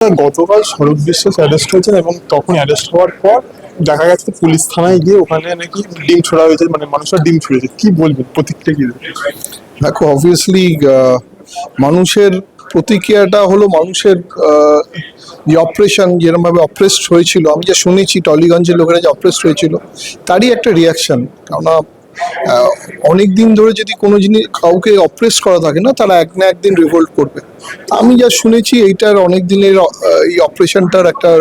গতকাল স্বরূপ বিশ্বাস অ্যারেস্ট হয়েছেন এবং তখন অ্যারেস্ট হওয়ার পর দেখা গেছে পুলিশ থানায় গিয়ে ওখানে নাকি ডিম ছোড়া হয়েছে, মানে মানুষরা ডিম ছুঁড়েছে। কি বলবেন, প্রতিক্রিয়া কি দেবেন? দেখো, অবভিয়াসলি মানুষের প্রতিক্রিয়াটা হলো মানুষের যে অপারেশন যেরকমভাবে অপ্রেসড হয়েছিল, আমি যা শুনেছি টলিগঞ্জের লোকেরা যে অপ্রেসড হয়েছিল তারই একটা রিয়াকশন। কেননা অনেক দিন ধরে যদি কোনো জিনিস কাউকে অপ্রেস করা থাকে না, তারা এক না একদিন রিভোল্ট করবে। তা আমি যা শুনেছি এইটার অনেক দিনের এই অপারেশনটার একটা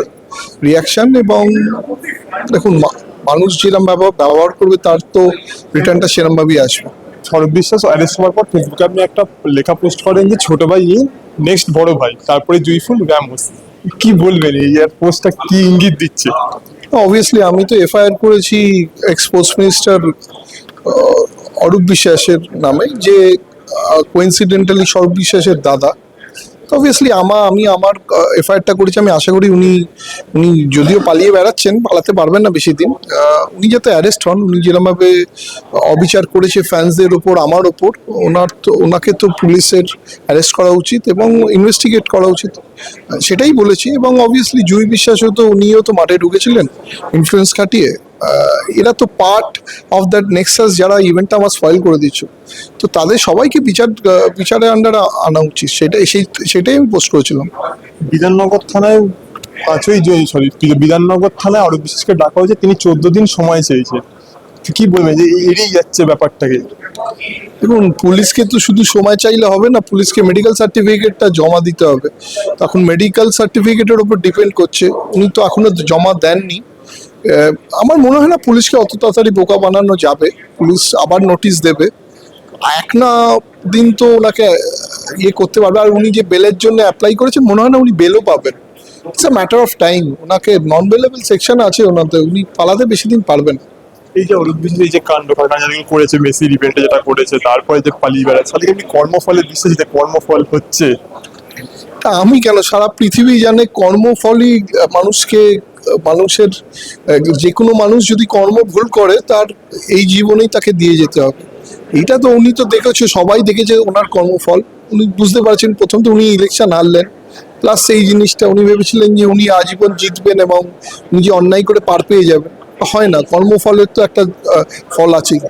রিয়াকশন। এবং দেখুন, মানুষ যেরকমভাবে ব্যবহার করবে তার তো রিটার্নটা সেরকমভাবেই আসবে। স্বরূপ বিশ্বাস অ্যারেস্ট হওয়ার পর ফেসবুকে আপনি একটা লেখা পোস্ট করেন যে ছোট ভাই নেক্সট বড় ভাই, তারপরে জুইফুল র্যামোস। কি বলবেন, এই পোস্টটা কি ইঙ্গিত দিচ্ছে? অবভিয়াসলি আমি তো এফআইআর করেছি এক্স পোস্ট মিনিস্টার অরূপ বিশ্বাসের নামে, যে কোইন্সিডেন্টালি স্বরূপ বিশ্বাসের দাদা। তো অবভিয়াসলি আমি আমার এফআইআরটা করেছি। আমি আশা করি উনি উনি যদিও পালিয়ে বেড়াচ্ছেন, পালাতে পারবেন না বেশি দিন, উনি যাতে অ্যারেস্ট হন। উনি যেরকমভাবে অবিচার করেছে ফ্যান্সদের ওপর, আমার ওপর, ওনাকে তো পুলিশের অ্যারেস্ট করা উচিত এবং ইনভেস্টিগেট করা উচিত, সেটাই বলেছি। এবং অবভিয়াসলি জুই বিশ্বাসও তো, উনিও তো মাঠে ঢুকেছিলেন ইনফ্লুয়েন্স খাটিয়ে। এরা তো পার্ট অফ দ্যাট নেক্সাস, যারা ইভেন্টটা আমার স্পয়েল করে দিচ্ছ। তো তাদের সবাইকে বিচারের আন্ডারে আনা উচিত, সেটাই আমি পোস্ট করেছিলাম। বিধাননগর থানায় বিধাননগর থানায় অরূপ বিশ্বাসকে ডাকা হয়েছে, তিনি 14 দিন সময় চেয়েছে। কি বলবেন যে এড়িয়ে যাচ্ছে ব্যাপারটাকে? দেখুন, পুলিশকে তো শুধু সময় চাইলে হবে না, পুলিশকে মেডিকেল সার্টিফিকেটটা জমা দিতে হবে। তখন মেডিকেল সার্টিফিকেটের উপর ডিপেন্ড করছে, উনি তো এখনো জমা দেননি। আমার মনে হয় না পুলিশকে অত তাড়াতাড়ি বোকা বানানো যাবে। পুলিশ আবার নোটিশ দেবে, এক না দিন তো ওনাকে ইয়ে করতে পারবে। আর উনি যে বেলের জন্য অ্যাপ্লাই করেছেন, মনে হয় না উনি বেলও পাবেন। It's a matter of time. ওনাকে নন বেলেবল সেকশন আছে ওনাতে, উনি পালাতে বেশি দিন পারবেন। এই যে অরূপ বিশ্বাস এই যে কাণ্ড কারখানা যেগুলো করেছে, মেসির ইভেন্টে যেটা করেছে, তারপরে যে পালিয়ে বেড়াচ্ছে, তাহলে এমনি কর্মফলের বিশ্বাস কর্মফল হচ্ছে। তা আমি কেন, সারা পৃথিবী জানে কর্মফলই মানুষের যে কোনো মানুষ যদি কর্ম ভুল করে, তার এই জীবনেই তাকে দিয়ে যেতে হবে। এইটা তো উনি তো দেখেছে, সবাই দেখেছে ওনার কর্মফল। উনি বুঝতে পারছেন, প্রথম তো উনি ইলেকশন হারলেন, প্লাস সেই জিনিসটা উনি ভেবেছিলেন যে উনি আজীবন জিতবেন এবং উনি যে অন্যায় করে পার পেয়ে যাবেন। হয় না, কর্মফলের তো একটা ফল আছেই।